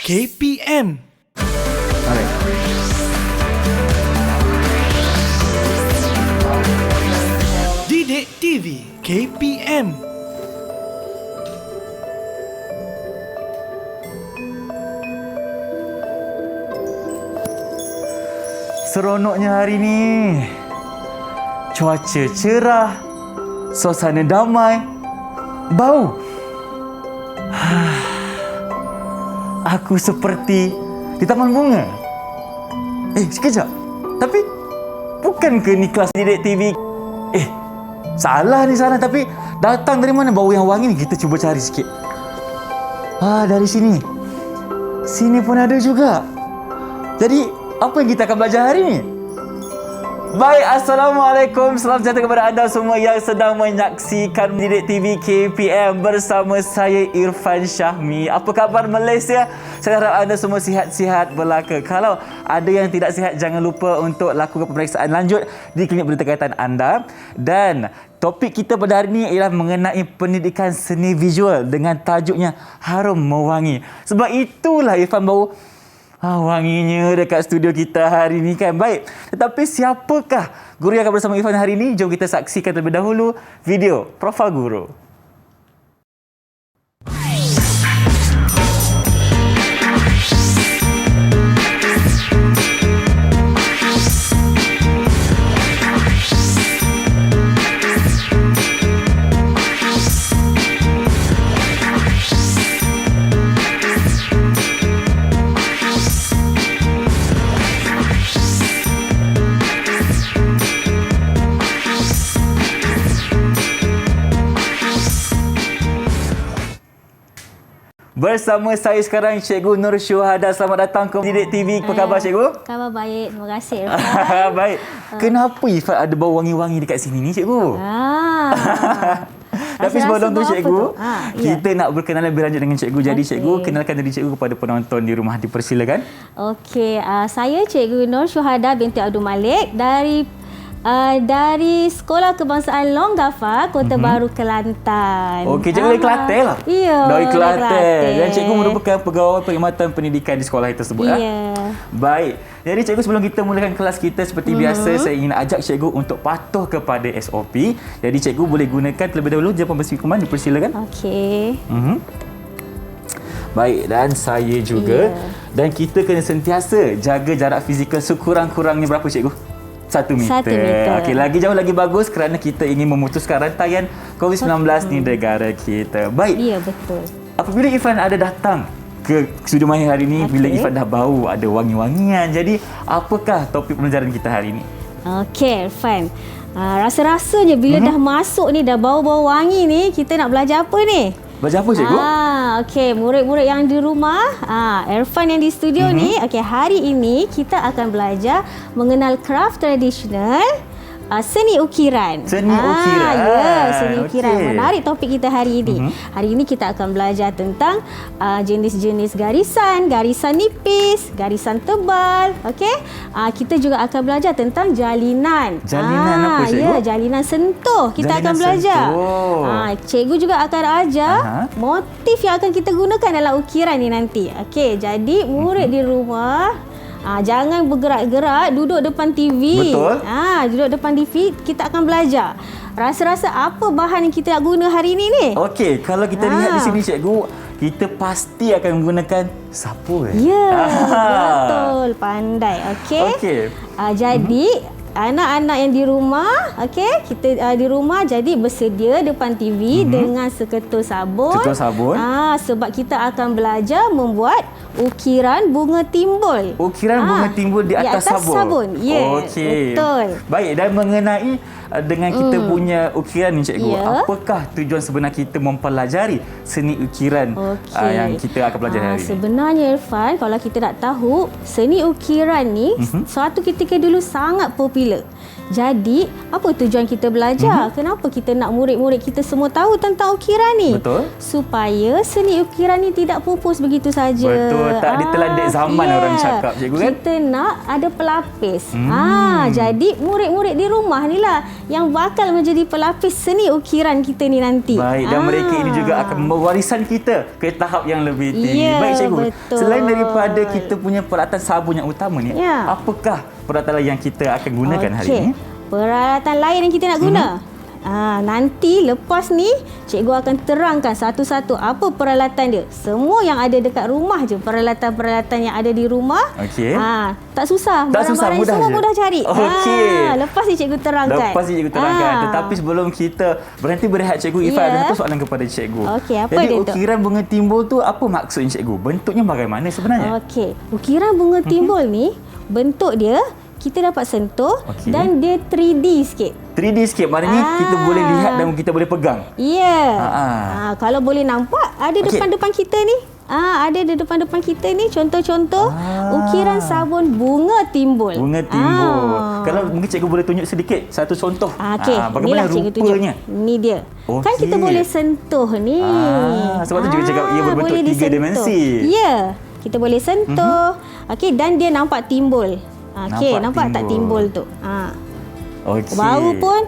KPM. Alright. Didik TV KPM. Seronoknya hari ni. Cuaca cerah, suasana damai, bau. Aku seperti di taman bunga. Sekejap. Tapi bukan ke ni kelas Didik TV? Salah ni sana, tapi datang dari mana bau yang wangi ni? Kita cuba cari sikit. Dari sini. Sini pun ada juga. Jadi, apa yang kita akan belajar hari ni? Baik, Assalamualaikum. Salam sejahtera kepada anda semua yang sedang menyaksikan Didik TV KPM bersama saya Irfan Syahmi. Apa khabar Malaysia? Saya harap anda semua sihat-sihat belaka. Kalau ada yang tidak sihat, jangan lupa untuk lakukan pemeriksaan lanjut di klinik berdekatan anda. Dan topik kita pada hari ini ialah mengenai pendidikan seni visual dengan tajuknya Harum Mewangi. Sebab itulah Irfan baru wanginya dekat studio kita hari ini kan. Baik, tetapi siapakah guru yang akan bersama Irfan hari ini? Jom kita saksikan terlebih dahulu video profil guru. Bersama saya sekarang Cikgu Nur Syuhada. Selamat datang ke Didik TV. Apa khabar Cikgu? Khabar baik, terima kasih Irfan. Baik. Kenapa Irfan ada bau wangi-wangi dekat sini ni Cikgu? Tapi sebelum tu Cikgu, kita nak berkenalan lebih lanjut dengan Cikgu. Jadi Cikgu, kenalkan diri Cikgu kepada penonton di rumah, dipersilakan. Okey, saya Cikgu Nur Syuhada binti Abdul Malik dari Sekolah Kebangsaan Longgafa, Kota Baru, Kelantan. Okey, Cikgu dari Kelantan lah? Ya, dari Kelantan. Dan Cikgu merupakan pegawai perkhidmatan pendidikan di sekolah tersebut. Ya. Baik. Jadi Cikgu, sebelum kita mulakan kelas kita seperti biasa, saya ingin ajak Cikgu untuk patuh kepada SOP. Jadi Cikgu boleh gunakan terlebih dahulu jawapan bersikuman, dipersilakan. Okey. Baik, dan saya juga. Dan kita kena sentiasa jaga jarak fizikal sekurang-kurangnya berapa Cikgu? 1 meter. 1 meter. Okey, lagi jauh lagi bagus kerana kita ingin memutuskan rantaian COVID-19 di negara kita. Baik. Ya, betul. Apabila Irfan ada datang ke studio mahir hari ini, bila Irfan dah bau ada wangi-wangian. Jadi, apakah topik pembelajaran kita hari ini? Okey, Irfan. Rasa-rasanya bila dah masuk ni, dah bau-bau wangi ni, kita nak belajar apa ni? Belajar apa Cikgu? Okey, murid-murid yang di rumah, Irfan yang di studio ni, okey, hari ini kita akan belajar mengenal kraft tradisional, seni ukiran. Seni ukiran. Ya, seni ukiran. Okey. Menarik topik kita hari ini. Hari ini kita akan belajar tentang jenis-jenis garisan, garisan nipis, garisan tebal. Okey. Kita juga akan belajar tentang jalinan. Jalinan apa Cikgu? Ya, jalinan sentuh. Kita Jalinan akan belajar. sentuh. Cikgu juga akan ajar motif yang akan kita gunakan dalam ukiran ni nanti. Okey, jadi murid di rumah jangan bergerak-gerak, duduk depan TV. Betul. Duduk depan TV, kita akan belajar. Rasa-rasa apa bahan yang kita nak guna hari ini ni? Okey, kalau kita lihat di sini Cikgu, kita pasti akan menggunakan sapu. Ya, betul. Pandai. Okey. Jadi, anak-anak yang di rumah, kita di rumah jadi bersedia depan TV dengan seketul sabun. Seketul sabun. Sebab kita akan belajar membuat ukiran bunga timbul. Ukiran bunga timbul di atas sabun. Ya, Okey. betul. Baik, dan mengenai dengan kita punya ukiran ni Cikgu, apakah tujuan sebenar kita mempelajari seni ukiran yang kita akan pelajari hari ini? Sebenarnya Irfan, kalau kita nak tahu, seni ukiran ni suatu ketika dulu sangat popular bila. Jadi, apa tujuan kita belajar? Kenapa kita nak murid-murid kita semua tahu tentang ukiran ni? Betul. Supaya seni ukiran ni tidak pupus begitu saja. Betul. Tak ditelanjak zaman orang cakap, cikgu kan? Kita nak ada pelapis. Jadi murid-murid di rumah ni lah yang bakal menjadi pelapis seni ukiran kita ni nanti. Baik, dan mereka ini juga akan mewarisan kita ke tahap yang lebih tinggi. Ya, Baik cikgu, betul. selain daripada kita punya peralatan sabun yang utama ni, Ya. apakah peralatan yang kita akan gunakan hari ini? Peralatan lain yang kita nak guna. Nanti lepas ni cikgu akan terangkan satu-satu apa peralatan dia. Semua yang ada dekat rumah je, peralatan-peralatan yang ada di rumah. Okey. Tak susah. Tak susah, Barang-barang ni mudah semua je. mudah cari. Okey. Lepas ni cikgu terangkan. Lepas ni cikgu terangkan. Tetapi sebelum kita berhenti berehat cikgu, Ifah ada satu soalan kepada cikgu. Okey, apa Jadi dia tu? ukiran bunga timbul tu apa maksudnya cikgu? Bentuknya bagaimana sebenarnya? Okey. Ukiran bunga timbul ni bentuk dia kita dapat sentuh dan dia 3D sikit. 3D sikit, maknanya kita boleh lihat dan kita boleh pegang. Ya. Ah. Kalau boleh nampak ada depan-depan kita ni. Ada di depan-depan kita ni contoh-contoh ukiran sabun bunga timbul. Bunga timbul. Kalau mungkin cikgu boleh tunjuk sedikit satu contoh. Okey, bagaimana inilah cikgu rupanya? tunjuk. Ni dia. Okey. Kan kita boleh sentuh ni. Sebab tu cikgu cakap ia berbentuk boleh 3 disentuh. dimensi. Ya, kita boleh sentuh. Okey, dan dia nampak timbul. Okey, nampak tak timbul tu? Okey. Bau pun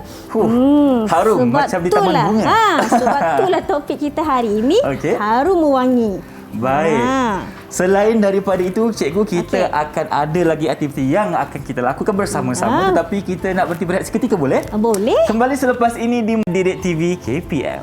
harum sebab macam di taman bunga. Sebab itulah topik kita hari ini. Okey. Harum mewangi. Baik. Selain daripada itu, cikgu, kita akan ada lagi aktiviti yang akan kita lakukan bersama-sama. Tetapi kita nak berhenti berehat seketika, boleh? Boleh. Kembali selepas ini di Didik TV KPM.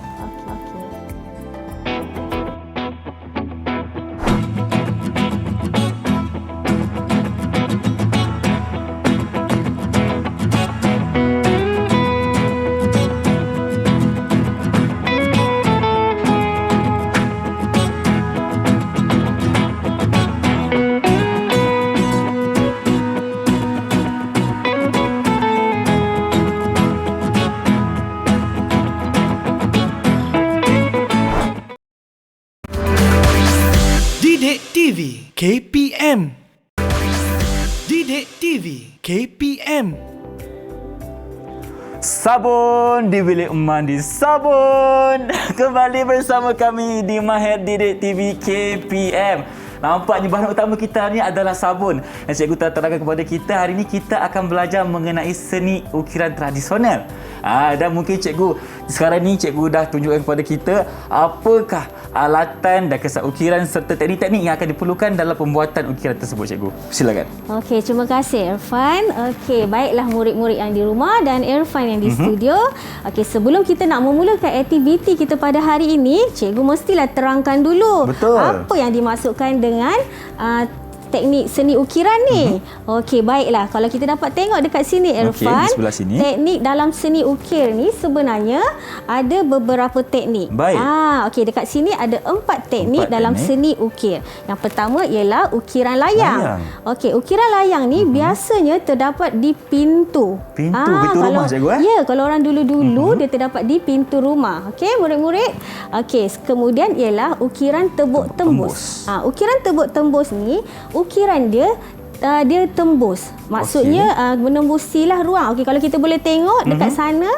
Didik TV KPM. Didik TV KPM. Sabun di bilik mandi sabun. Kembali bersama kami di Mahir Didik TV KPM. Nampaknya bahan utama kita hari ini adalah sabun. Dan cikgu telah terangkan kepada kita, hari ini kita akan belajar mengenai seni ukiran tradisional. Dan mungkin cikgu, sekarang ni cikgu dah tunjukkan kepada kita apakah alatan dan kesan ukiran serta teknik-teknik yang akan diperlukan dalam pembuatan ukiran tersebut, cikgu. Silakan. Okey, terima kasih Irfan. Okey, baiklah murid-murid yang di rumah dan Irfan yang di studio. Okey, sebelum kita nak memulakan aktiviti kita pada hari ini, cikgu mestilah terangkan dulu apa yang dimaksudkan dengan teknik seni ukiran ni. Okey, baiklah. Kalau kita dapat tengok dekat sini Irfan, di sebelah sini. teknik dalam seni ukir ni sebenarnya ada beberapa teknik. Baik. Okey, dekat sini ada 4 teknik dalam seni ukir. Yang pertama ialah ukiran layang. Okey, ukiran layang ni biasanya terdapat di pintu. Pintu rumah, cikgu? Ya, kalau orang dulu-dulu dia terdapat di pintu rumah. Okey, murid-murid. Okey, kemudian ialah ukiran tebuk tembus. Ukiran tebuk tembus ni ukiran dia tembus. Maksudnya menembusilah ruang. Okey, kalau kita boleh tengok dekat sana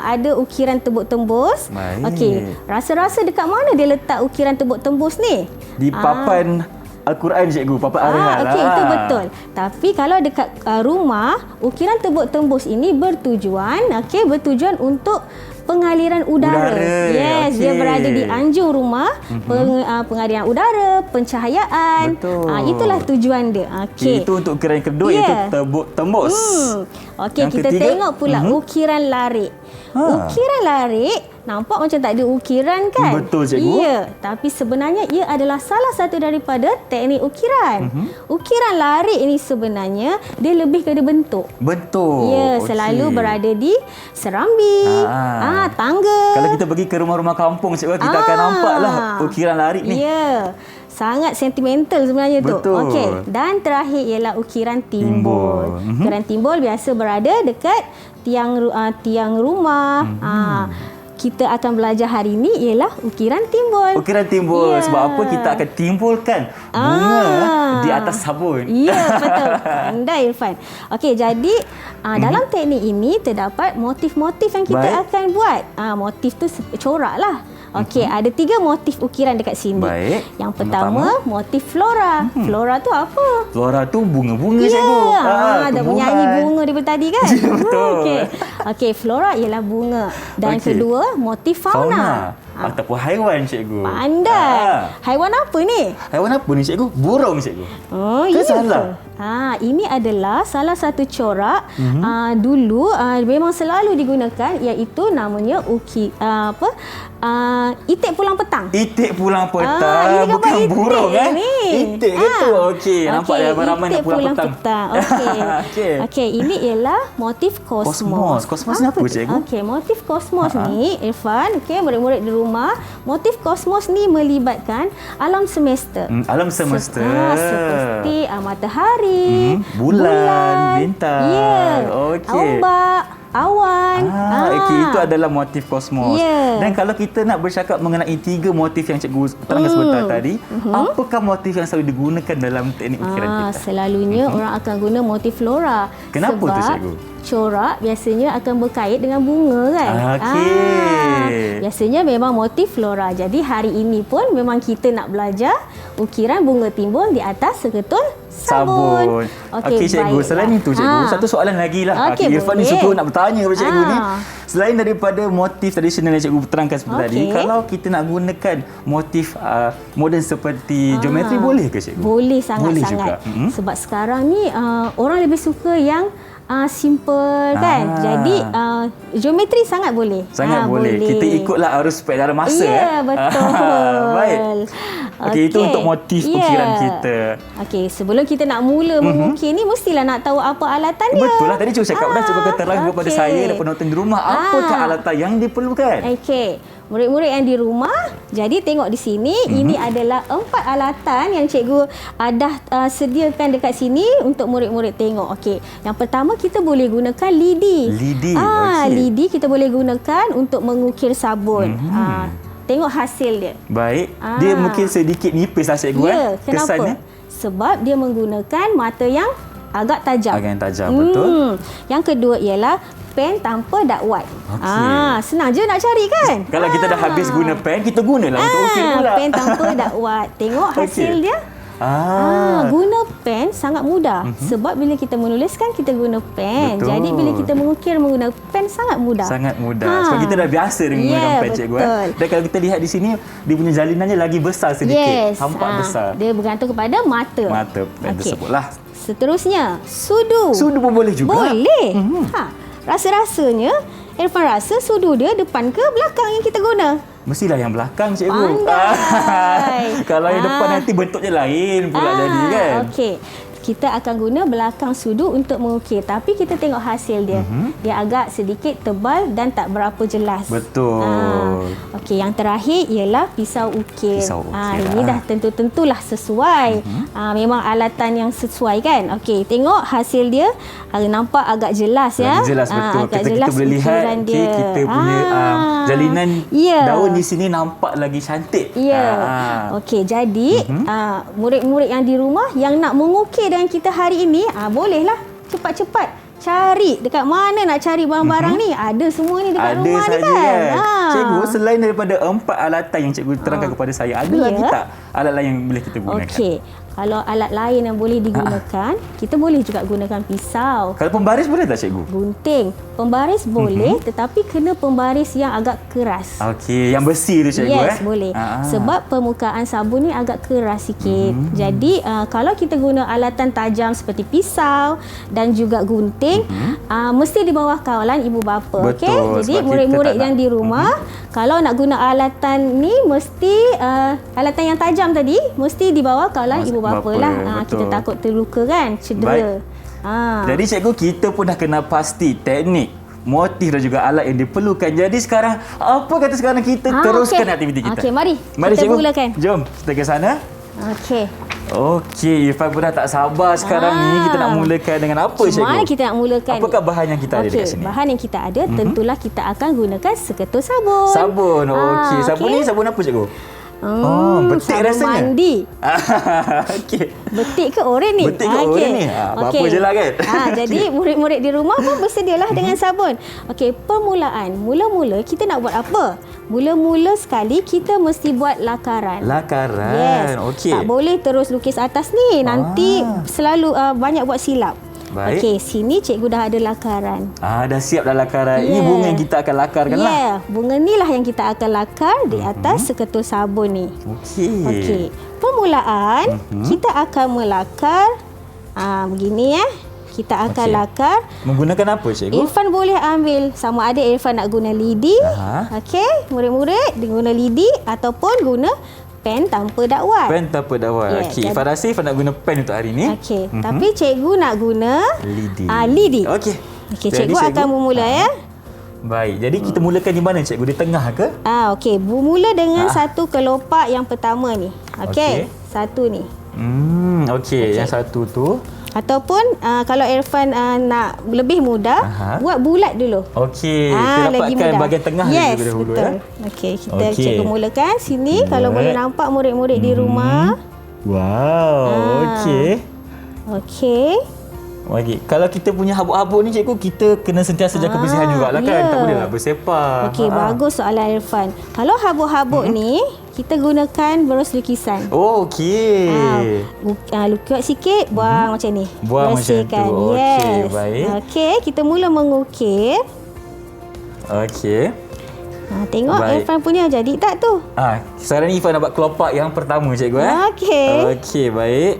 ada ukiran tebuk tembus. Okey, rasa-rasa dekat mana dia letak ukiran tebuk tembus ni? Di papan Al-Quran, cikgu, papan Al-Quran. Okey, itu betul. Tapi kalau dekat rumah, ukiran tebuk tembus ini bertujuan untuk pengaliran udara. Yes, dia berada di anjung rumah, pengaliran udara, pencahayaan. Itulah tujuan dia. Okey. Itu untuk ukiran yang kedua, iaitu tebuk tembus. Okey, kita tengok pula ukiran larik. Ukiran larik nampak macam tak ada ukiran kan? Betul, cikgu. Ya, tapi sebenarnya ia adalah salah satu daripada teknik ukiran. Ukiran larik ini sebenarnya dia lebih kepada bentuk. Betul. Ya, selalu berada di serambi, tangga. Kalau kita pergi ke rumah-rumah kampung, cikgu, kita akan nampaklah ukiran larik ni. Ya. Sangat sentimental sebenarnya tu. Betul. Okey, dan terakhir ialah ukiran timbul. Ukiran timbul biasa berada dekat tiang rumah. kita akan belajar hari ini ialah ukiran timbul. Ukiran timbul. Ya. Sebab apa kita akan timbulkan bunga di atas sabun. Ya, betul. Pandai Irfan. Okey, jadi dalam teknik ini terdapat motif-motif yang kita akan buat. Motif tu corak lah. Okey, ada 3 motif ukiran dekat sini. Baik. Yang pertama, motif flora. Flora tu apa? Flora tu bunga-bunga, Ya, cikgu. dah menyanyi bunga daripada tadi kan? Ya, betul. Okey, flora ialah bunga. Dan kedua, motif fauna. Ataupun haiwan, cikgu. Pandai. Haiwan apa ni? Haiwan apa ni, cikgu? Burung, cikgu. Oh, Ke ya. salah? Ini adalah salah satu corak dulu memang selalu digunakan, iaitu namanya itik pulang petang. Itik pulang petang. Ini gambar Bukan itik burung kan? ni. Itik ke tu? Okey, nampak ramai-ramai nak pulang petang. Okey. Okey, ini ialah motif kosmos. Kosmos ni apa, cikgu? Okey, motif kosmos ni, Irfan, okey, murid-murid di rumah, motif kosmos ni melibatkan alam semesta. Alam semesta. Seperti matahari, bulan, bintang. Ya. Okey. Ombak, awan. Okey, itu adalah motif kosmos. Ya. Dan kalau kita nak bercakap mengenai 3 motif yang cikgu terangkan sebentar tadi, apakah motif yang selalu digunakan dalam teknik ukiran kita? Selalunya orang akan guna motif flora. Kenapa sebab tu, cikgu? Corak biasanya akan berkait dengan bunga kan. Okey. Biasanya memang motif flora. Jadi hari ini pun memang kita nak belajar ukiran bunga timbul di atas seketul sabun. Okey, cikgu. Selain itu, cikgu, satu soalan lagi lah. Okey, Irfan ni boleh. suka nak bertanya kepada cikgu ni. Selain daripada motif tradisional yang cikgu terangkan seperti tadi, kalau kita nak gunakan motif moden seperti geometri, boleh ke, cikgu? Boleh sangat-sangat. Boleh juga. Sebab sekarang ni orang lebih suka yang simple kan. Jadi geometri sangat boleh. Sangat boleh. Kita ikutlah arus dalam masa. Ya, betul. Baik. Okey, itu untuk motif ukiran kita. Okey, sebelum kita nak mula mengukir ni, mestilah nak tahu apa alatan dia. Betul lah. Tadi cikgu cakap dah, cikgu kata terang kepada saya dan penonton di rumah, apakah alatan yang diperlukan? Okey. Murid-murid yang di rumah, jadi tengok di sini, ini adalah 4 alatan yang cikgu dah sediakan dekat sini untuk murid-murid tengok. Okey. Yang pertama, kita boleh gunakan lidi. Lidi. Lidi kita boleh gunakan untuk mengukir sabun. Tengok hasil dia. Baik. Dia mungkin sedikit nipis lah, cikgu. Ya, kenapa? Kesannya? Sebab dia menggunakan mata yang agak tajam. Agak yang tajam, betul. Yang kedua ialah pen tanpa dakwat. Senang je nak cari kan? Kalau kita dah habis guna pen, kita gunalah untuk ukir pula. Pen tanpa dakwat. Tengok hasil dia. Guna pen sangat mudah. Sebab bila kita menuliskan, kita guna pen. Betul. Jadi bila kita mengukir menggunakan pen, sangat mudah. Sangat mudah. Sebab kita dah biasa dengan menggunakan pen, cikgu. Dan kalau kita lihat di sini, dia punya jalinannya lagi besar sedikit. Yes. Nampak besar. Dia bergantung kepada mata. Mata pen tersebutlah. Seterusnya, sudu. Sudu pun boleh juga? Boleh. Rasa-rasanya, Irfan rasa sudu dia depan ke belakang yang kita guna? Mestilah yang belakang, cikgu. Pandai. Kalau yang depan nanti bentuknya lain pula jadi kan? Okey. Kita akan guna belakang sudu untuk mengukir. Tapi kita tengok hasil dia. Dia agak sedikit tebal dan tak berapa jelas. Betul. Okey, yang terakhir ialah pisau ukir. Pisau ukir. Ini dah tentulah sesuai. Memang alatan yang sesuai kan? Okey, tengok hasil dia. Nampak agak jelas ya. Lagi jelas, betul. Agak kita jelas boleh lihat dia. kita punya jalinan daun di sini nampak lagi cantik. Ya. Okey, jadi murid-murid yang di rumah yang nak mengukir dengan kita hari ini, bolehlah cepat-cepat cari dekat mana nak cari barang-barang ni. Ada semua ni dekat rumah saja ni kan. Cikgu, selain daripada 4 alatan yang cikgu terangkan kepada saya, ada lagi tak alat lain yang boleh kita gunakan? Okey. Kalau alat lain yang boleh digunakan, kita boleh juga gunakan pisau. Kalau pembaris boleh tak, cikgu? Gunting. Pembaris boleh, tetapi kena pembaris yang agak keras. Okey, yang besi tu, cikgu. Yes, boleh. Sebab permukaan sabun ni agak keras sikit. Jadi, kalau kita guna alatan tajam seperti pisau dan juga gunting, mesti di bawah kawalan ibu bapa. Betul. Jadi, murid-murid yang di rumah, kalau nak guna alatan ni, mesti alatan yang tajam tadi, mesti di bawah kawalan ibu bapa lah. Kita takut terluka kan, cedera. Jadi cikgu, kita pun dah kena pasti teknik, motif dan juga alat yang diperlukan. Jadi sekarang, apa kata sekarang kita teruskan aktiviti kita? Okey, mari Mari kita cikgu. mulakan. Jom kita ke sana. Okey. Okey, Irfan pun dah tak sabar sekarang ni. Kita nak mulakan dengan apa, cikgu? Mari kita nak mulakan. Apakah bahan yang kita ada dekat sini? Bahan yang kita ada, tentulah kita akan gunakan seketul sabun. Sabun. Okey. Sabun ni sabun apa, cikgu? Betik sabun rasanya. mandi. Okey. Betik ke oren ni? Betik ke oren ni? Apa je lah kan? Jadi murid-murid di rumah pun bersedialah dengan sabun. Okey, permulaan. Mula-mula kita nak buat apa? Mula-mula sekali kita mesti buat lakaran. Lakaran. Yes. Okey. Tak boleh terus lukis atas ni. Nanti selalu banyak buat silap. Baik. Okey, sini cikgu dah ada lakaran. Dah siap dah lakaran. Ini Yeah. bunga yang kita akan lakarkan lah. Ya, bunga ni lah yang kita akan lakar di atas seketul sabun ni. Okey. Okey. Permulaan kita akan melakar begini ya. Kita akan lakar. Menggunakan apa, cikgu? Irfan boleh ambil sama ada Irfan nak guna lidi. Okey, murid-murid dia guna lidi ataupun guna pen tanpa dakwat. Pen tanpa dakwat. Yeah, Okey, Irfan rasa Irfan nak guna pen untuk hari ni. Okey, tapi cikgu nak guna Lidi. lidi. Okey. Okey, Jadi, cikgu akan memula ya. Baik. Jadi kita mulakan di mana, cikgu? Di tengah ke? Okey, bermula dengan satu kelopak yang pertama ni. Okey, satu ni. Okey. Yang satu tu. Ataupun kalau Irfan nak lebih mudah, buat bulat dulu. Okey, kita lagi dapatkan mudah. bahagian tengah yes, dulu. betul. Okey, kita Okey. cikgu mulakan sini. Kalau Buat. boleh nampak murid-murid di rumah. Wow, okey. Okey. Okey, kalau kita punya habuk-habuk ni, cikgu, kita kena sentiasa jaga kebersihan jugalah kan. ya. Tak bolehlah bersepak. Okey, bagus soalan Irfan. Kalau habuk-habuk ni, kita gunakan berus lukisan. Oh, okey. Lukis sikit, buang macam ni. Buang macam bersihkan. tu. Okey, Yes. baik. Okey, kita mula mengukir. Okey. Tengok Baik. Irfan punya jadi tak tu? Sekarang ni Irfan dapat kelopak yang pertama, cikgu. Okey. Okey, baik.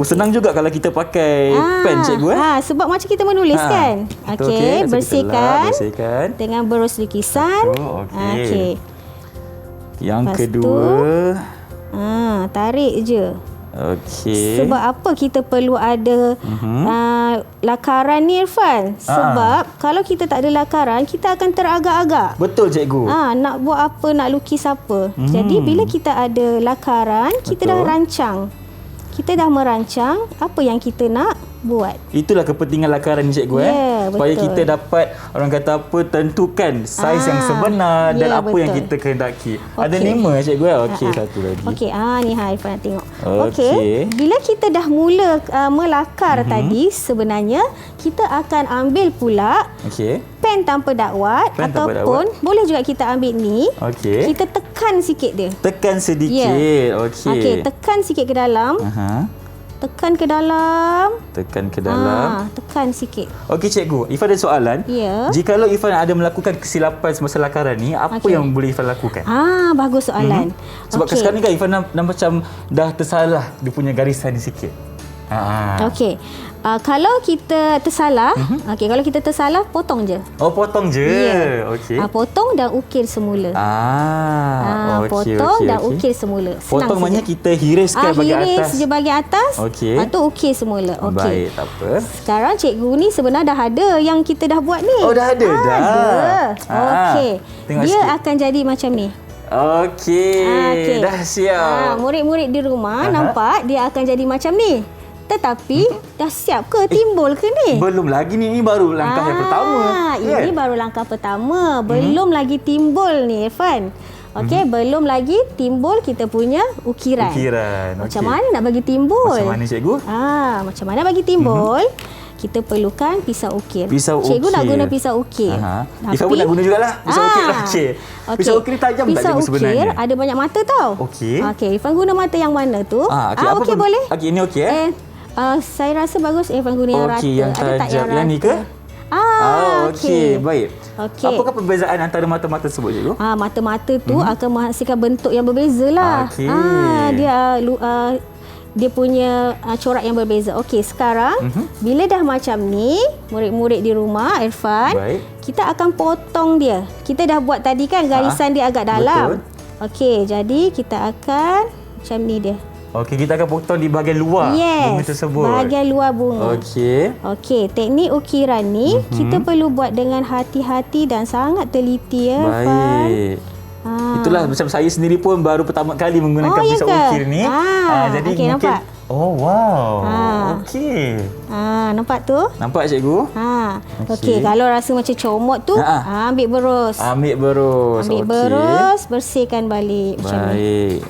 Senang juga kalau kita pakai pen, cikgu. Sebab macam kita menulis kan. Okey, So bersihkan bersihkan. dengan berus lukisan. Okey. Yang Lepas kedua. Tarik je. Okey. Sebab apa kita perlu ada lakaran ni, Irfan? Sebab kalau kita tak ada lakaran, kita akan teragak-agak. Betul, cikgu. Nak buat apa, nak lukis apa. Jadi bila kita ada lakaran, kita dah rancang. Kita dah merancang apa yang kita nak buat. Itulah kepentingan lakaran ni, cikgu. Ya, Supaya betul. kita dapat, orang kata apa, tentukan saiz yang sebenar dan ya, apa yang betul. kita kehendaki. Ada Okey. 5, cikgu. Okey, satu lagi. Okey, ni Irfan nak tengok. Okey. Okey, bila kita dah mula melakar tadi, sebenarnya kita akan ambil pula Okey. pen tanpa dakwat Pen tanpa ataupun boleh juga kita ambil ni. Okey. Kita tekan sikit dia. Tekan sedikit. Okey. Okey, tekan sikit ke dalam. Tekan ke dalam. Tekan ke dalam. Tekan sikit. Okey, cikgu. Ifan ada soalan. Ya. Jikalau Ifan ada melakukan kesilapan semasa lakaran ni, apa yang boleh Ifan lakukan? Bagus soalan. Sebab sekarang ni kan Ifan dah macam dah tersalah dia punya garisan ni sikit. Okey. Kalau kita tersalah, kalau kita tersalah, potong je. Oh, potong je. Ya. Okey. Potong dan ukir semula. Okey, potong okey, dan okey. ukir semula. Senang Potong maknanya saja. kita hiriskan bahagian atas. Hiris je bahagian atas. Okey. Lepas tu ukir semula. Okey. Baik, tak apa. Sekarang cikgu ni sebenarnya dah ada yang kita dah buat ni. Oh, dah ada dah. Ada. Okey. Tengok Dia sikit. akan jadi macam ni. Okey. Dah siap. Murid-murid di rumah nampak dia akan jadi macam ni. Tetapi dah siap ke timbul ke ni? Belum lagi ni baru langkah yang pertama. Ini baru langkah pertama. Belum lagi timbul ni, Irfan. Okey, belum lagi timbul kita punya ukiran. Macam mana nak bagi timbul? Macam mana, cikgu? Macam mana bagi timbul? Kita perlukan pisau ukir. Pisau ukir. Cikgu nak guna pisau ukir. Ifan pun nak guna jugalah pisau ukir. Okey. Pisau ukir ni tajam tak, pisau cikgu, sebenarnya? Pisau ukir ada banyak mata tau. Okey. Okey, Irfan guna mata yang mana tu? Okey, boleh. Okey, ini okey saya rasa bagus Irfan guna yang rata. Okey, yang ada tak tajam. yang Yang ni rata? ke? Okey, baik. Okey. Apakah perbezaan antara mata-mata tersebut, cikgu? Mata-mata tu akan menghasilkan bentuk yang berbeza lah. Okey. Dia punya corak yang berbeza. Okey, sekarang bila dah macam ni, murid-murid di rumah, Irfan, Baik. kita akan potong dia. Kita dah buat tadi kan garisan dia agak dalam. Betul. Okey, jadi kita akan macam ni dia. Okey, kita akan potong di bahagian luar bunga tersebut. Bahagian luar bunga. Okey, teknik ukiran ni kita perlu buat dengan hati-hati dan sangat teliti ya, Irfan. Baik. Itulah macam saya sendiri pun baru pertama kali menggunakan pisau ukir ni. Jadi okey, mungkin nampak? Oh wow. Okey. Nampak tu? Nampak cikgu? Okey, kalau rasa macam comot tu, ambil berus. Ambil berus. Ambil berus, bersihkan balik macam ni. Baik.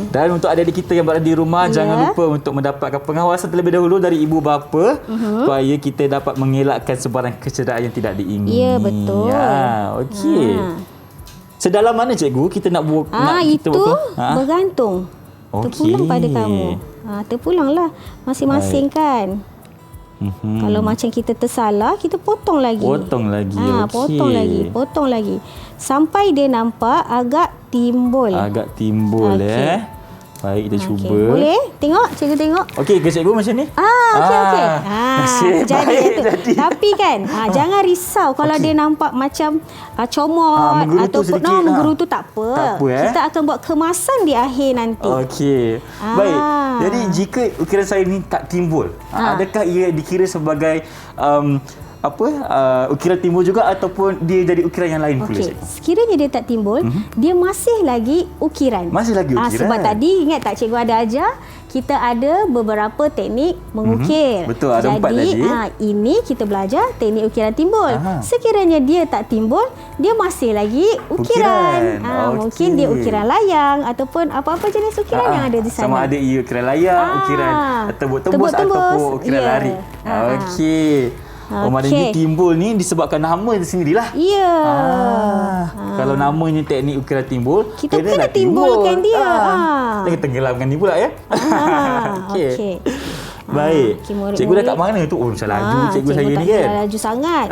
Dan untuk adik-adik kita yang berada di rumah, jangan lupa untuk mendapatkan pengawasan terlebih dahulu dari ibu bapa supaya kita dapat mengelakkan sebarang kecederaan yang tidak diingini. Ya, betul. Okey. Sedalam mana cikgu kita nak buat itu bergantung. Terpulang pada kamu. Terpulanglah masing-masing kan. Kalau macam kita tersalah, kita potong lagi. Potong lagi. Okey. Potong lagi. Sampai dia nampak agak timbul. Baik, kita cuba. Boleh? Tengok, cikgu tengok. Okey ke cikgu macam ni? Okey. Jadi. Tapi kan, jangan risau kalau dia nampak macam comot ataupun menggerutu tak apa. Kita akan buat kemasan di akhir nanti. Okey. Baik. Jadi jika ukiran saya ni tak timbul, adakah ia dikira sebagai ukiran timbul juga ataupun dia jadi ukiran yang lain pula? Sekiranya dia tak timbul, dia masih lagi ukiran. Masih lagi ukiran. Sebab tadi ingat tak cikgu ada ajar kita ada beberapa teknik mengukir. Betul, ada 4 tadi. Ini kita belajar teknik ukiran timbul. Sekiranya dia tak timbul, dia masih lagi ukiran. Mungkin dia ukiran layang ataupun apa-apa jenis ukiran yang ada di sana. Sama ada ia ukiran layang, ukiran tebus ataupun ukiran lari. Okey. Maknanya timbul ni disebabkan nama dia sendirilah. Ya. Kalau namanya teknik ukiran timbul, kita kena timbulkan dia. Jangan tenggelamkan ni pula ya. Okey. Baik. Cikgu dah kat mana tu? Macam laju cikgu saya ni kan. Laju sangat.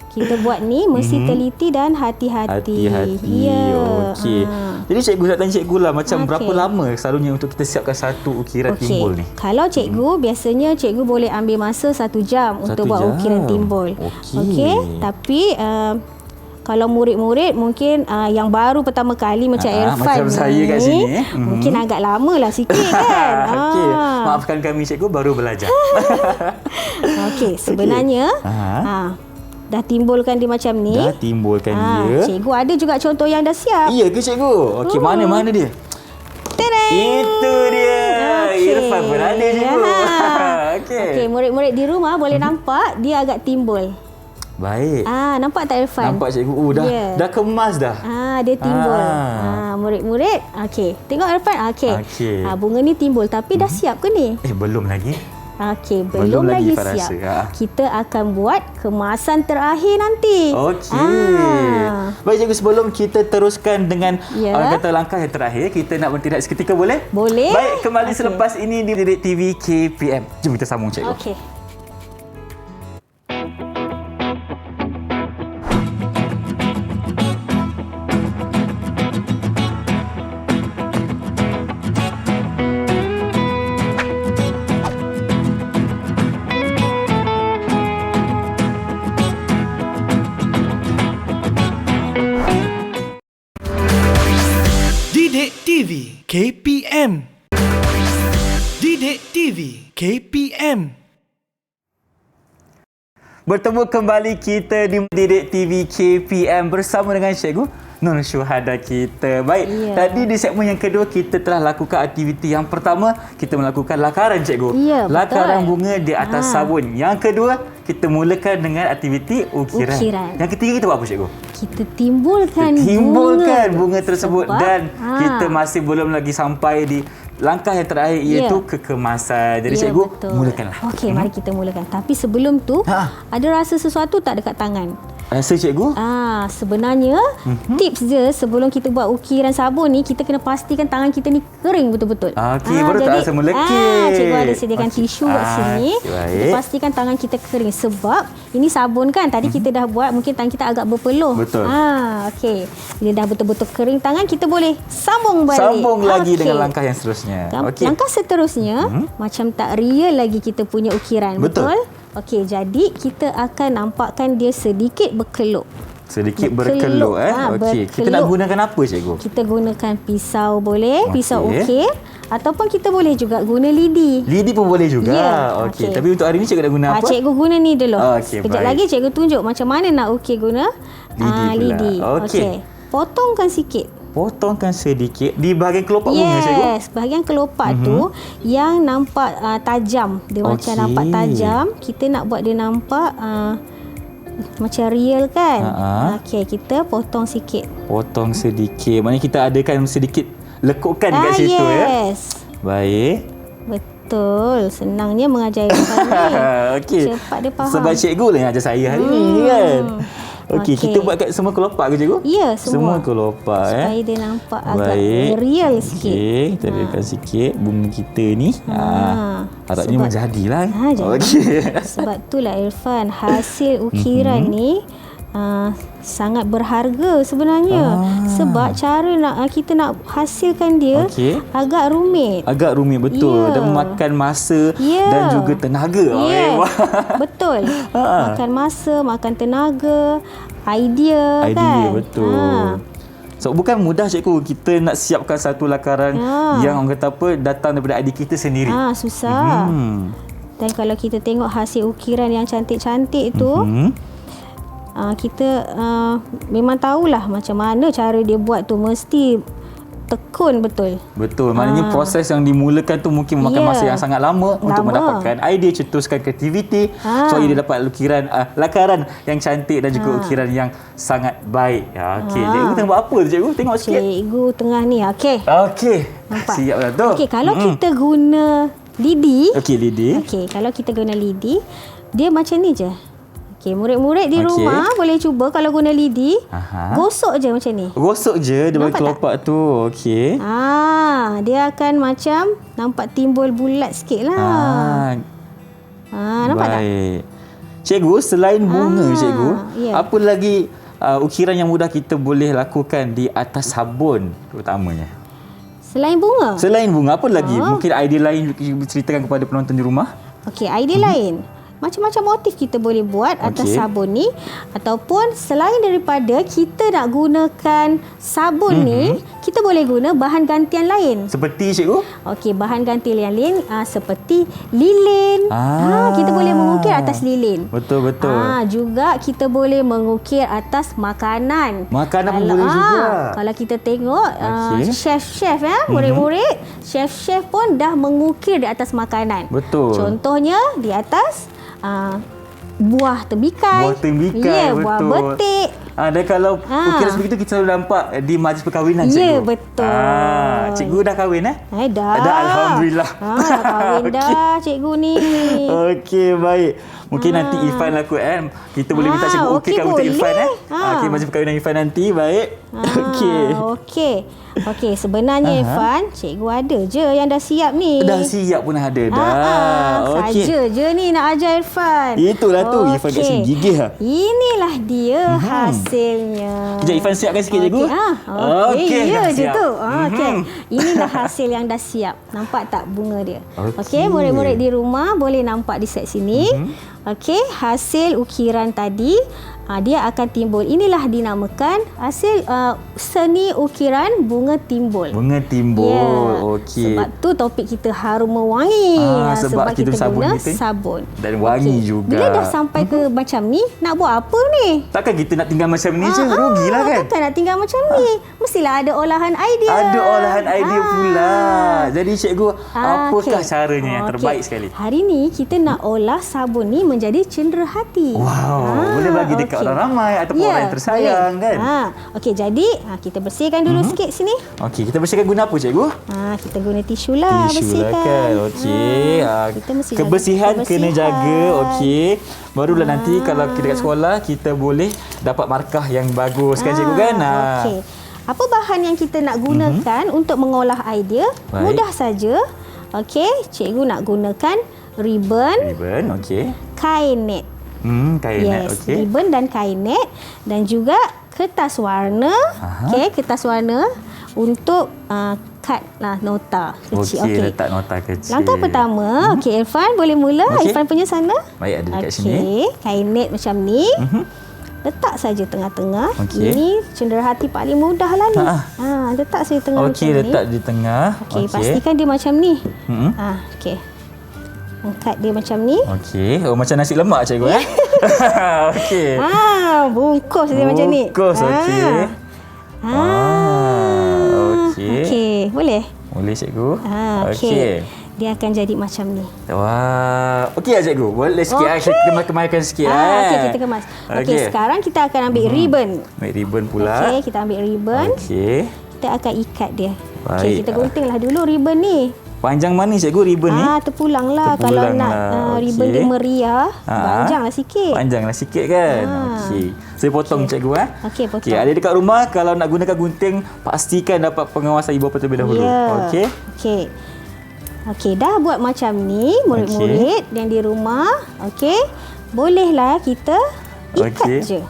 Kita buat ni mesti teliti dan hati-hati. Okey. Jadi cikgu nak tanya cikgu lah, macam berapa lama selalunya untuk kita siapkan satu ukiran timbul ni? Kalau cikgu, biasanya cikgu boleh ambil masa 1 jam untuk buat ukiran timbul. Okey. Tapi kalau murid-murid mungkin yang baru pertama kali macam Irfan macam saya kat sini mungkin agak lama lah sikit kan. Okey. Maafkan kami cikgu, baru belajar. Okey, sebenarnya dah timbulkan dia macam ni. Dah timbulkan dia. Cikgu ada juga contoh yang dah siap. Iya ke cikgu? Okey, mana dia? Tadang! Itu dia. Irfan pun ada cikgu. Okey, murid-murid di rumah boleh nampak dia agak timbul. Baik. Nampak tak Irfan? Nampak cikgu. Dah kemas dah. Dia timbul. Murid-murid. Okey. Tengok Irfan. Okey. Bunga ni timbul tapi dah siap ke ni? Belum lagi. Okey, belum lagi siap. Kita akan buat kemasan terakhir nanti. Okey. Baik cikgu, sebelum kita teruskan dengan kata langkah yang terakhir, kita nak berhenti seketika boleh? Boleh. Baik, kembali selepas ini di Didik TV KPM. Jom kita sambung cikgu. Okey. Didik TV KPM. Didik TV KPM. Bertemu kembali kita di Didik TV KPM bersama dengan Cikgu Nur Syuhada kita. Baik, tadi di segmen yang kedua kita telah lakukan aktiviti yang pertama, kita melakukan lakaran cikgu. Lakaran bunga di atas sabun. Yang kedua, kita mulakan dengan aktiviti ukiran. Yang ketiga kita buat apa cikgu? Kita timbulkan bunga tersebut. Sebab, dan kita masih belum lagi sampai di langkah yang terakhir iaitu kekemasan. Jadi cikgu, mulakanlah. Okey, mari kita mulakan. Tapi sebelum tu, ada rasa sesuatu tak dekat tangan? Rasa cikgu? Sebenarnya tips dia sebelum kita buat ukiran sabun ni, kita kena pastikan tangan kita ni kering betul-betul. Okey, baru tak rasa melekit. Cikgu ada sediakan tisu kat sini. Kita pastikan tangan kita kering sebab ini sabun kan. Tadi kita dah buat, mungkin tangan kita agak berpeluh. Betul. Okey. Bila dah betul-betul kering tangan, kita boleh sambung balik. Sambung lagi dengan langkah yang seterusnya. Langkah seterusnya macam tak real lagi kita punya ukiran. Betul? Okey, jadi kita akan nampakkan dia sedikit berkeluk. Sedikit berkeluk Okey. Kita nak gunakan apa cikgu? Kita gunakan pisau boleh, pisau ukir ataupun kita boleh juga guna lidi. Lidi pun boleh juga. Okey. Tapi untuk hari ni cikgu nak guna apa? Cikgu guna ni dulu. Okey, sekejap lagi cikgu tunjuk macam mana nak ukir guna lidi. Okey. potongkan sikit. Potongkan sedikit di bahagian kelopak bunga, cikgu. Yes, bahagian kelopak tu yang nampak tajam. Dia macam nampak tajam. Kita nak buat dia nampak macam real kan. Okey, kita potong sikit. Potong sedikit. Maknanya kita adakan sedikit lekukan kat situ yes. Baik. Betul. Senangnya mengajar Irfan ni. Okey. Cepat dia faham. Sebab cikgu lah yang ajar saya hari ni kan. Okey, kita buat kat semua kelopak ke cikgu? Ya, semua kelopak supaya dia nampak agak real sikit. Okey, kita adakan sikit bunga kita ni. Harapnya menjadilah. Jadi. Okey. Sebab itulah Irfan, hasil ukiran ni sangat berharga sebenarnya. Sebab cara kita nak hasilkan dia agak rumit. Agak rumit, betul. Dan makan masa dan juga tenaga. Betul. Makan masa, makan tenaga, idea kan. Betul. So bukan mudah cikgu kita nak siapkan satu lakaran yang orang kata apa datang daripada idea kita sendiri. Susah. Dan kalau kita tengok hasil ukiran yang cantik-cantik tu, kita memang tahulah macam mana cara dia buat tu, mesti tekun betul. Betul. Maknanya proses yang dimulakan tu mungkin memakan masa yang sangat lama untuk mendapatkan idea, cetuskan kreativiti supaya dia dapat lakaran yang cantik dan juga ukiran yang sangat baik. Okey, cikgu tengok buat apa tu cikgu? Tengok sikit. Cikgu tengah ni. Okey. Nampak? Siaplah tu. Okey, kalau kita guna lidi. Lidi. Okey, kalau kita guna lidi, dia macam ni je. Okey, murid-murid di rumah boleh cuba kalau guna lidi. Gosok je macam ni. Gosok je di bawah kelopak tu. Okey. Dia akan macam nampak timbul bulat sikit lah. Nampak tak? Baik. Cikgu, selain bunga cikgu, apa lagi ukiran yang mudah kita boleh lakukan di atas sabun terutamanya? Selain bunga? Selain bunga, apa lagi? Mungkin idea lain ceritakan kepada penonton di rumah? Okey, idea lain. Macam-macam motif kita boleh buat atas sabun ni, ataupun selain daripada kita nak gunakan sabun ni, kita boleh guna bahan gantian lain. Seperti cikgu? Okey, bahan gantian yang lain seperti lilin. Kita boleh mengukir atas lilin. Betul. Juga kita boleh mengukir atas makanan. Makanan pun boleh juga. Kalau kita tengok chef-chef murid-murid, chef-chef pun dah mengukir di atas makanan. Betul. Contohnya di atas buah tembikai. Betul. Buah betik. Dan kalau ukiran seperti itu kita selalu nampak di majlis perkahwinan cikgu. Ya, betul. Cikgu dah kahwin Dah. Alhamdulillah. Dah kahwin dah cikgu ni. Okey, baik. Mungkin nanti Irfan laku kita boleh minta cikgu ukirkan untuk Irfan Okey, majlis perkahwinan Irfan nanti. Baik. Okey, sebenarnya Irfan, cikgu ada je yang dah siap ni. Dah siap pun ada dah. Saja je ni nak ajar Irfan. Itulah tu, Irfan kat sini gigih lah. Inilah dia hasilnya. Kejap Irfan siapkan sikit cikgu. Okey, ya je tu. Inilah hasil yang dah siap. Nampak tak bunga dia? Okey, murid-murid di rumah boleh nampak di set sini. Okey, hasil ukiran tadi dia akan timbul. Inilah dinamakan hasil seni ukiran bunga timbul. Bunga timbul. Okey. Sebab tu topik kita harum mewangi. Sebab kita guna kita sabun. Dan wangi juga. Bila dah sampai ke macam ni, nak buat apa ni? Takkan kita nak tinggal macam ni je? Rugilah kan? Takkan nak tinggal macam ni. Mestilah ada olahan idea. Ada olahan idea pula. Jadi cikgu, apakah caranya yang terbaik sekali? Hari ni kita nak olah sabun ni menjadi cenderahati. Wow, boleh bagi dekat orang ramai ataupun orang yang tersayang kan? Okey, jadi kita bersihkan dulu sikit sini. Okey, kita bersihkan guna apa cikgu? Kita guna tisu lah bersihkan. Kan? Okey. Kebersihan kena jaga. Okey. Barulah nanti kalau kita dekat sekolah kita boleh dapat markah yang bagus kan cikgu kan? Okey. Apa bahan yang kita nak gunakan untuk mengolah idea? Mudah saja. Okey, cikgu nak gunakan ribbon. Okey. Kain net. Kain net, okey. Ribbon dan kain net dan juga kertas warna. Okey, kertas warna untuk cut lah nota kecil. Okey, letak nota kecil. Langkah pertama, okey Irfan boleh mula. Irfan punya sana. Baik, ada dekat sini. Okey, kain net macam ni. Letak saja tengah-tengah. Ini cenderahati paling mudah lah ni. Letak saja tengah macam ni. Okey, letak di tengah. Okey, pastikan dia macam ni. Okey. Angkat dia macam ni. Okey. Macam nasi lemak cikgu Okey. Bungkus dia macam ni. Bungkus, okey. Okey. Okey, boleh? Boleh cikgu. Okey. Dia akan jadi macam ni. Wah. Okey lah cikgu. Boleh sikit kita kemaskan sikit Okey, kita kemas. Okey, sekarang kita akan ambil ribbon. Ambil ribbon pula. Okey, kita ambil ribbon. Okey. Kita akan ikat dia. Baik. Okey, kita guntinglah dulu ribbon ni. Panjang mana cikgu ribbon ni? Terpulang lah. Kalau nak ribbon dia meriah, panjanglah sikit. Panjanglah sikit kan. Okey. Saya potong cikgu Okey, potong. Okey, ada dekat rumah kalau nak gunakan gunting, pastikan dapat pengawasan ibu bapa terlebih dahulu. Okey. Okey. Okey, dah buat macam ni murid-murid yang di rumah. Okey. Bolehlah kita ikat je.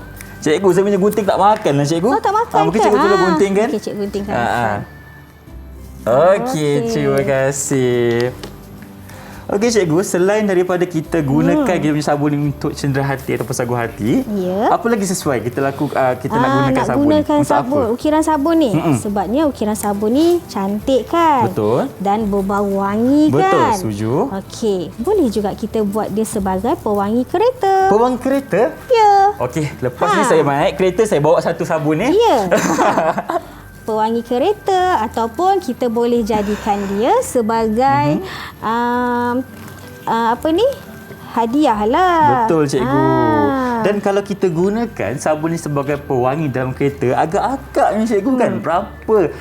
Cikgu, saya punya gunting tak makan lah cikgu. Tak makan mungkin cikgu tolong guntingkan. Okey, cikgu guntingkan. Okey, terima kasih. Okey cikgu, selain daripada kita gunakan kita punya sabun ni untuk cendera hati ataupun sagu hati, apa lagi sesuai kita nak gunakan sabun ni? Gunakan sabun, ukiran sabun ni. Sebabnya ukiran sabun ni cantik kan? Betul. Dan berbau wangi kan? Betul, setuju. Okey, boleh juga kita buat dia sebagai pewangi kereta. Pewangi kereta? Ya. Okey, lepas ni saya naik kereta, saya bawa satu sabun ni. Ya. Pewangi kereta ataupun kita boleh jadikan dia sebagai hadiah lah. Betul cikgu. Dan kalau kita gunakan sabun ni sebagai pewangi dalam kereta, agak-agak ni cikgu kan berapa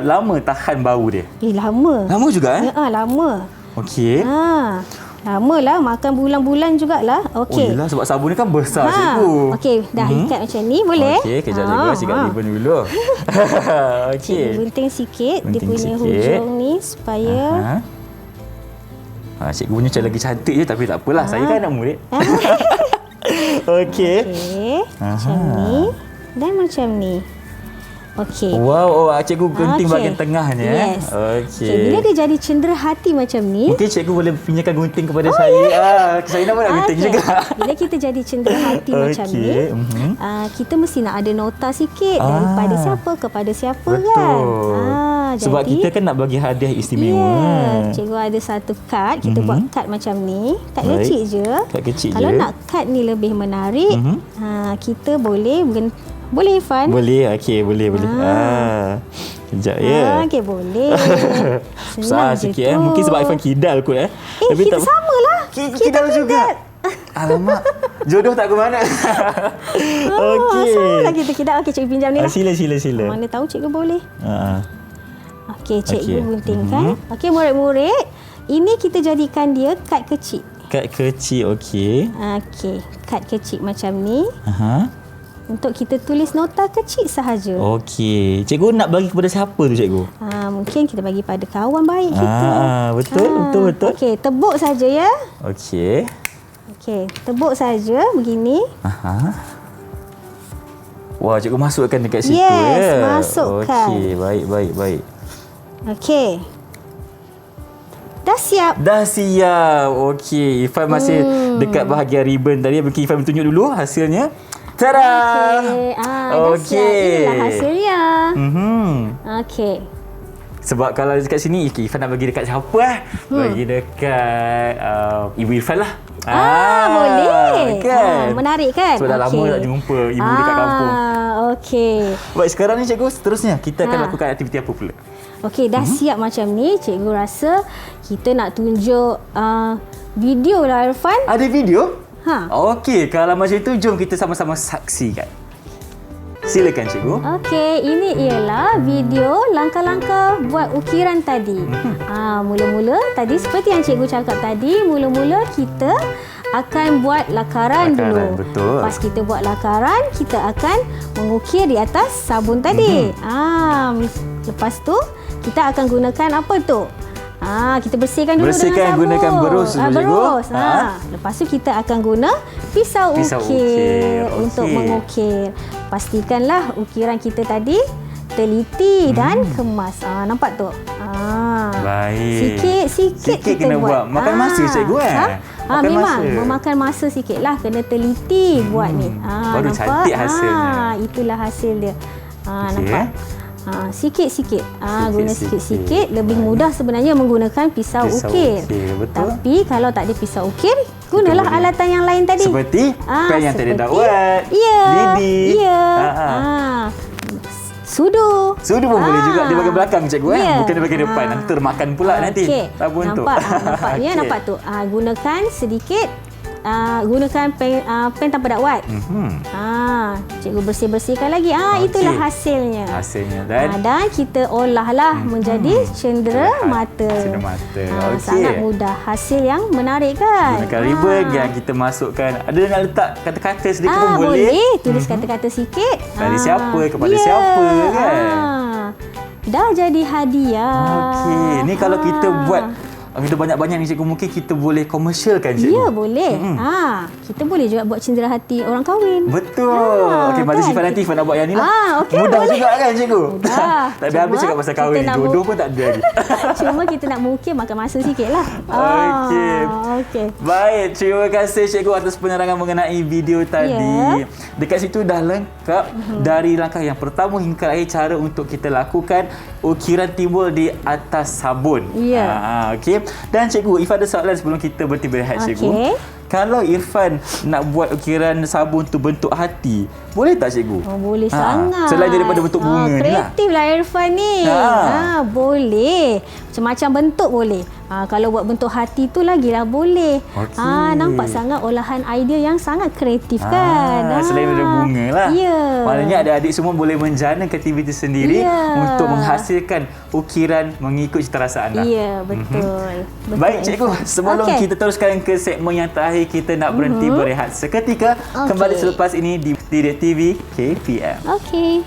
lama tahan bau dia? Lama. Lama juga lama. Okey. Lama lah, makan bulan-bulan jugalah. Okey. Yelah, sebab sabun ni kan besar cikgu. Okey, dah ikat macam ni boleh? Okey, kejap cikgu sikat ribbon dulu. Okey. Gunting sikit dia punya hujung ni supaya cikgu punya macam lagi cantik je tapi tak apalah. Saya kan anak murid. Okey. Macam ni dan macam ni. Okey. Wow, cikgu gunting bahagian tengahnya. Yes. Okey. Bila dia jadi cendera hati macam ni, mungkin cikgu boleh pinjamkan gunting kepada saya. Saya nak nak gunting juga. Bila kita jadi cendera hati macam ni, kita mesti nak ada nota sikit daripada siapa kepada siapa. Betul. Kan. Sebab jadi, kita kan nak bagi hadiah istimewa. Ya, cikgu ada satu kad, kita buat kad macam ni. Kad kecil je. Kad kecil Kalau nak kad ni lebih menarik, kita boleh Irfan? Boleh, okey, boleh. Sekejap ya. Okey, boleh. Besar sikit Mungkin sebab Irfan kidal kot Tapi kita samalah. Kidal juga. Alamak, jodoh tak ke mana. Okey. Samalah kita kidal. Okey, cikgu pinjam ni lah. Sila. Mana tahu cikgu boleh. Okey, cikgu guntingkan. Okey, murid-murid. Ini kita jadikan dia kad kecil. Kad kecil, okey. Okey, kad kecil macam ni. Untuk kita tulis nota kecil sahaja. Okey. Cikgu nak bagi kepada siapa tu cikgu? Mungkin kita bagi pada kawan baik kita. Betul. Okey, tebuk saja ya. Okey, tebuk saja begini. Wah, cikgu masukkan dekat situ masukkan. Okey, baik. Okey. Dah siap. Okey, Irfan masih dekat bahagian ribbon tadi. Mungkin Irfan tunjuk dulu hasilnya. Tada! Dah siap. Inilah hasilnya. Okey. Sebab kalau dekat sini, Irfan nak bagi dekat siapa? Bagi dekat Ibu Irfan lah. Boleh. Kan? Menarik kan? Sebab dah lama tak jumpa ibu dekat kampung. Okey. Baik, sekarang ni cikgu, seterusnya kita akan lakukan aktiviti apa pula? Okey, dah siap macam ni. Cikgu rasa kita nak tunjuk video lah, Irfan. Ada video? Okey, kalau macam itu, jom kita sama-sama saksikan. Silakan cikgu. Okey, ini ialah video langkah-langkah buat ukiran tadi. Mula-mula tadi seperti yang cikgu cakap tadi, mula-mula kita akan buat lakaran dulu. Betul. Pas kita buat lakaran, kita akan mengukir di atas sabun tadi. Lepas tu kita akan gunakan apa tu? Kita bersihkan dulu dengan sabun. Gunakan berus. Lepas tu kita akan guna pisau ukir untuk mengukir. Pastikanlah ukiran kita tadi teliti dan kemas. Nampak tu? Baik. Sikit kita kena buat. Makan masa cikgu memang memakan masa sikitlah, kena teliti buat ni. Baru nampak? Cantik hasilnya. Itulah hasil dia. Nampak? Sikit-sikit. Guna sikit-sikit. Lebih mudah sebenarnya menggunakan pisau ukir. Betul. Tapi kalau tak ada pisau ukir, gunalah alatan yang lain tadi. Seperti pen yang tadi dah buat. Ya. Lidi. Ya. Sudu. Sudu pun boleh juga di bahagian belakang cikgu bukan di bahagian depan. Nanti termakan pula nanti. Sabun tu. Nampak ya, nampak tu. Gunakan sedikit gunakan pen tanpa dakwat. Cikgu bersih-bersihkan lagi. Itulah hasilnya. Dan kita olahlah menjadi cendera mata. Sangat mudah. Hasil yang menarik kan? Gunakan ribbon yang kita masukkan. Ada nak letak kata-kata sedikit pun boleh. Tulis kata-kata sikit. Dari siapa kepada siapa kan? Dah jadi hadiah. Okey, ni kalau kita buat kita banyak-banyak ni cikgu, mungkin kita boleh komersialkan cikgu. Ya, boleh. Kita boleh juga buat cendera hati orang kahwin. Betul. Okey, Mazli Sifan nanti Sifan nak buat yang ni lah. Mudah boleh juga kan cikgu? Mudah. Tak ada habis cakap pasal kahwin. Jodoh pun tak ada lagi. Cuma kita nak mengukir makan masa sikit lah. Okey. Baik, terima kasih cikgu atas penerangan mengenai video tadi. Dekat situ dah lengkap dari langkah yang pertama hingga akhir cara untuk kita lakukan ukiran timbul di atas sabun. Okey. Dan cikgu, Ifan ada soalan sebelum kita berhenti berehat cikgu. Kalau Irfan nak buat ukiran sabun tu bentuk hati, boleh tak cikgu? Boleh sangat. Selain daripada bentuk bunga ni lah. Kreatif lah Irfan ni. Boleh. Macam-macam bentuk boleh. Kalau buat bentuk hati tu lagilah boleh. Nampak sangat olahan idea yang sangat kreatif kan. Selain daripada bunga lah. Maknanya adik-adik semua boleh menjana aktiviti sendiri untuk menghasilkan ukiran mengikut cita rasa anda. Ya, betul. Baik cikgu, sebelum kita teruskan ke segmen yang terakhir, kita nak berhenti berehat seketika. Kembali selepas ini di Didik TV KPM. Okey.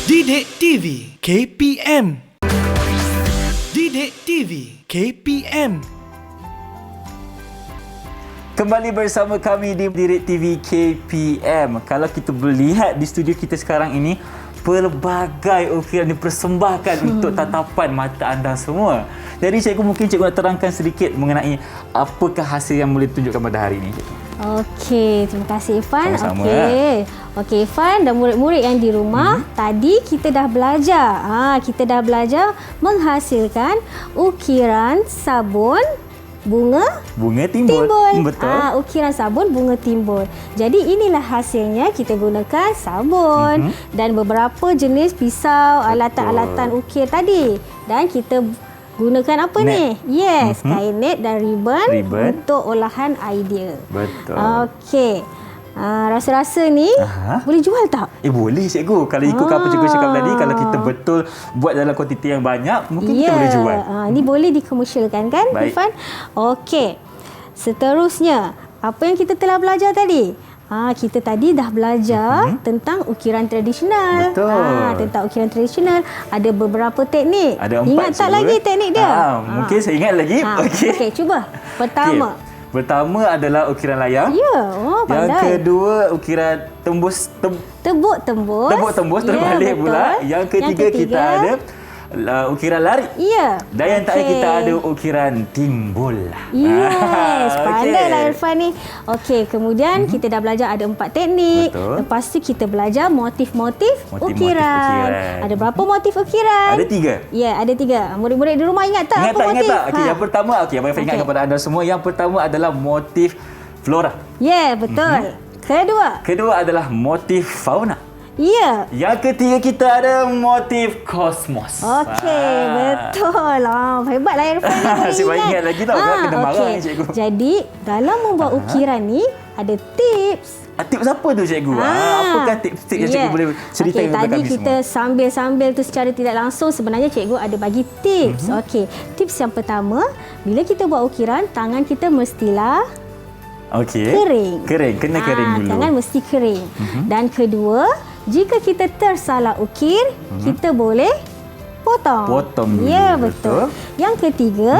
Didik TV KPM. Didik TV KPM. Kembali bersama kami di Didik TV KPM. Kalau kita melihat di studio kita sekarang ini, pelbagai ukiran dipersembahkan untuk tatapan mata anda semua. Jadi cikgu, mungkin cikgu nak terangkan sedikit mengenai apakah hasil yang boleh ditunjukkan pada hari ini. Okey, terima kasih Ifan. Sama-sama. Okey Ifan dan murid-murid yang di rumah, tadi kita dah belajar. Kita dah belajar menghasilkan ukiran sabun bunga timbul. Betul. Ukiran sabun bunga timbul. Jadi inilah hasilnya. Kita gunakan sabun dan beberapa jenis pisau, alatan-alatan ukir tadi. Dan kita gunakan apa ni? Yes, kain net dan ribbon untuk olahan idea. Betul. Okey. Rasa-rasa ni boleh jual tak? Boleh cikgu. Kalau ikut apa cikgu cakap tadi, kalau kita betul buat dalam kuantiti yang banyak, mungkin kita boleh jual. Ni boleh dikomersialkan kan, Irfan? Okey. Seterusnya, apa yang kita telah belajar tadi? Kita tadi dah belajar tentang ukiran tradisional. Betul. Tentang ukiran tradisional. Ada beberapa teknik. Ada 4. Ingat tak lagi teknik dia? Mungkin saya ingat lagi. Okey, cuba. Pertama. Pertama adalah ukiran layang. Ya, pandai. Yang kedua ukiran tembus tebuk-tembus. Terbalik pula. Yang ketiga kita ada ukiran lari. Ya. Dan yang terakhir kita ada ukiran timbul. Yes, pandailah Irfan ni. Okey, kemudian kita dah belajar ada 4 teknik. Betul. Lepas tu kita belajar motif-motif ukiran. Ada berapa motif ukiran? Ada 3. Ya, ada 3. Murid-murid di rumah ingat tak Ingat apa motif? tak? Okey, yang pertama, abang ingat kepada anda semua, yang pertama adalah motif flora. Ya, betul. Kedua adalah motif fauna. Ya. Yang ketiga kita ada motif kosmos. Okey, betul. Hebatlah Irfan ni boleh Asyik ingat lagi tau. Kena marah ni cikgu. Jadi, dalam membuat ukiran ni ada tips. Tips apa tu cikgu? Apakah tips-tips yang cikgu boleh ceritakan kepada tadi kami kita sambil-sambil tu secara tidak langsung sebenarnya cikgu ada bagi tips. Okey, tips yang pertama, bila kita buat ukiran, tangan kita mestilah kering. Kena kering dulu. Tangan mesti kering. Dan kedua, jika kita tersalah ukir, kita boleh potong. dulu. Ya, betul. Yang ketiga,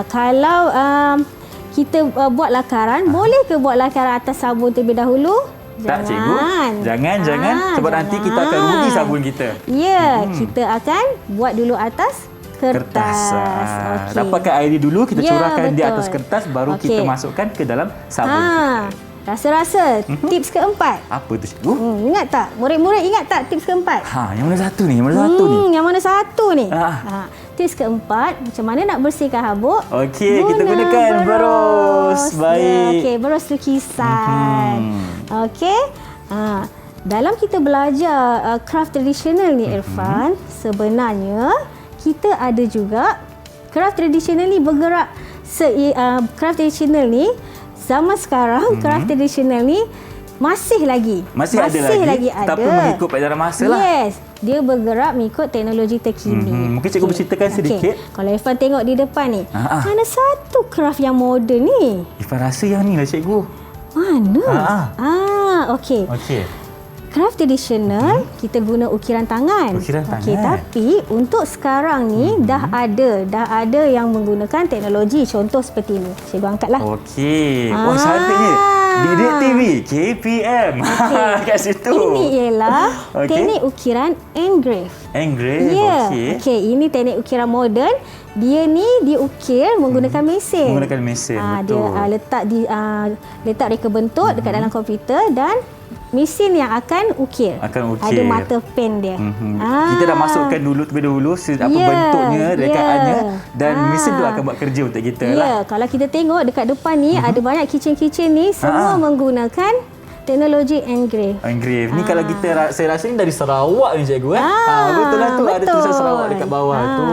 kalau kita buat lakaran, boleh ke buat lakaran atas sabun terlebih dahulu? Tak cikgu. Jangan. Sebab nanti kita akan rugi sabun kita. Ya, kita akan buat dulu atas kertas. Okey. Dapatkan air dulu, kita curahkan di betul. atas kertas, baru kita masukkan ke dalam sabun kita. Rasa-rasa tips keempat. Apa tu cikgu? Ingat tak? Murid-murid ingat tak tips keempat? Yang mana satu ni? Yang mana satu ni? Tips keempat, macam mana nak bersihkan habuk? Okey, kita gunakan berus. Baik. Okey, berus lukisan. Okey. Dalam kita belajar craft tradisional ni Irfan, sebenarnya kita ada juga craft tradisional ni bergerak craft tradisional ni zaman sekarang craft tradisional ni masih ada lagi tapi mengikut pelajaran masa lah. Yes, dia bergerak mengikut teknologi terkini. Mungkin cikgu berceritakan sedikit. Kalau Irfan tengok di depan ni, mana satu craft yang moden ni? Irfan rasa yang ni lah cikgu. Mana? Okey. Craft tradisional kita guna ukiran tangan. Okey, tapi untuk sekarang ni dah ada yang menggunakan teknologi, contoh seperti ini. Cikgu angkatlah. Okey. Cantiknya. Didik TV KPM. Kat situ. Ini ialah teknik ukiran engrave. Ya. Okey, ini teknik ukiran moden. Dia ni diukir menggunakan mesin. Betul. Dia letak reka bentuk dekat dalam komputer dan mesin yang akan ukir. Ada mata pen dia. Kita dah masukkan dulu terlebih dahulu bentuknya, rekaannya dan mesin tu akan buat kerja untuk kita lah. Kalau kita tengok dekat depan ni ada banyak kitchen ni semua menggunakan teknologi engrave. Ni kalau saya rasa ni dari Sarawak ni cikgu betul lah tu, ada tulisan Sarawak dekat bawah tu.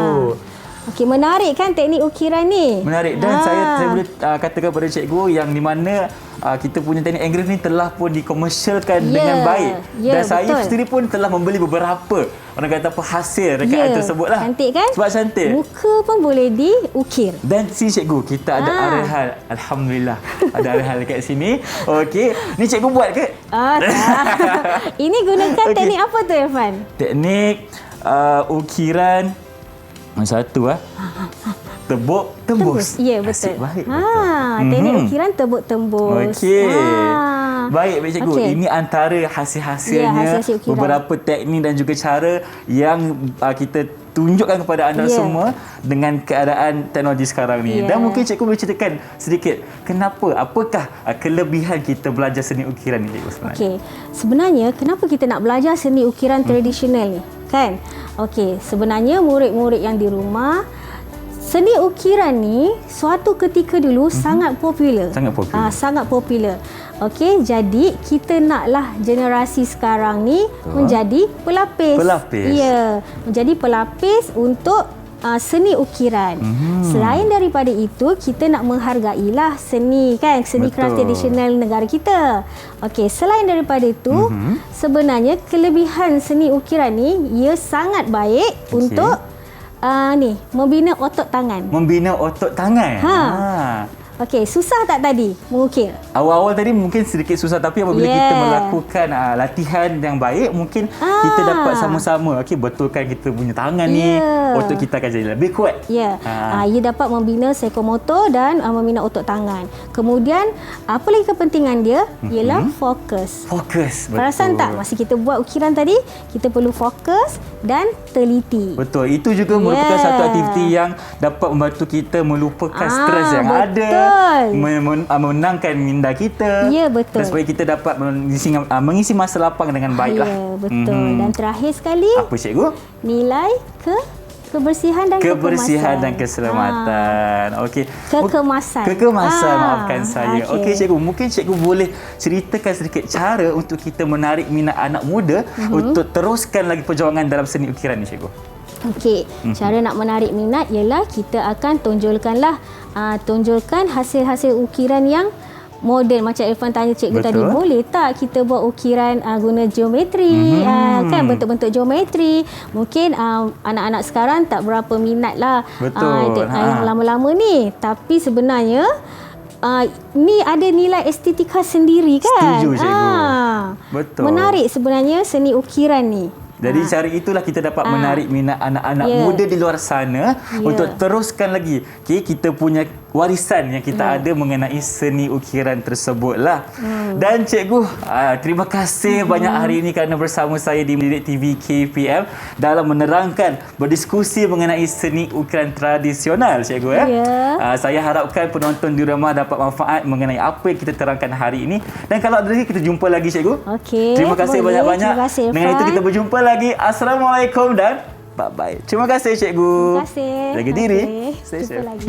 Okey, menarik kan teknik ukiran ni? Menarik dan saya boleh katakan kepada cikgu yang di mana kita punya teknik engrave ni telah pun dikomersialkan dengan baik. Dan saya sendiri pun telah membeli beberapa hasil rekaan tersebut lah. Cantik kan? Sebab cantik. Muka pun boleh diukir. Dan cikgu, kita ada arehal. Alhamdulillah. Ada arehal dekat sini. Okey. Ni cikgu buat ke? Tak. Ini gunakan teknik apa tu Irfan? Teknik ukiran satu tebuk tembus. Ya, betul. Asyik, baik. Teknik ukiran tebuk tembus. Okey. Baik cikgu. Ini antara hasil-hasilnya, beberapa teknik dan juga cara yang kita tunjukkan kepada anda semua dengan keadaan teknologi sekarang ni. Dan mungkin cikgu boleh ceritakan sedikit apakah kelebihan kita belajar seni ukiran ni cikgu sebenarnya? Okey. Sebenarnya kenapa kita nak belajar seni ukiran tradisional ni? Kan? Okey, sebenarnya murid-murid yang di rumah, seni ukiran ni suatu ketika dulu sangat popular. Sangat popular. Okey, jadi kita naklah generasi sekarang ni menjadi pelapis. Ya, menjadi pelapis untuk seni ukiran. Selain daripada itu, kita nak menghargailah seni craft tradisional negara kita. Okey, selain daripada itu, sebenarnya kelebihan seni ukiran ni ia sangat baik untuk membina otot tangan. Okey, susah tak tadi mengukir? Awal-awal tadi mungkin sedikit susah, tapi apabila kita melakukan latihan yang baik, mungkin kita dapat sama-sama betulkan kita punya tangan ni, otot kita akan jadi lebih kuat. Ia dapat membina psikomotor dan membina otot tangan. Kemudian apa lagi kepentingan dia ialah fokus. Betul. Perasan tak masa kita buat ukiran tadi, kita perlu fokus dan teliti. Betul. Itu juga merupakan satu aktiviti yang dapat membantu kita melupakan stres yang ada, menenangkan minda kita. Ya, betul. Dan supaya kita dapat mengisi masa lapang dengan baik lah. Ya, betul. Dan terakhir sekali, apa cikgu? nilai kebersihan dan keselamatan. Okey. Kekemasan. Maafkan saya. Okey, cikgu, mungkin cikgu boleh ceritakan sedikit cara untuk kita menarik minat anak muda untuk teruskan lagi perjuangan dalam seni ukiran ni, cikgu. Okey, cara nak menarik minat ialah kita akan tunjulkan hasil-hasil ukiran yang moden. Macam Irfan tanya cikgu tadi, boleh tak kita buat ukiran guna geometri, kan bentuk-bentuk geometri. Mungkin anak-anak sekarang tak berapa minat lah yang lama-lama ni, tapi sebenarnya ni ada nilai estetika sendiri kan. Setuju, cikgu. Betul. Menarik sebenarnya seni ukiran ni. Jadi cara itulah kita dapat menarik minat anak-anak muda di luar sana untuk teruskan lagi kita punya warisan yang kita ada mengenai seni ukiran tersebutlah. Dan cikgu, terima kasih banyak hari ini kerana bersama saya di Didik TV KPM dalam menerangkan, berdiskusi mengenai seni ukiran tradisional, cikgu. Saya harapkan penonton di rumah dapat manfaat mengenai apa yang kita terangkan hari ini. Dan kalau ada lagi, kita jumpa lagi, cikgu. Terima kasih banyak-banyak. Dengan itu kita berjumpa lagi. Assalamualaikum dan bye-bye. Terima kasih, cikgu. Terima kasih. Jaga diri. Jumpa lagi.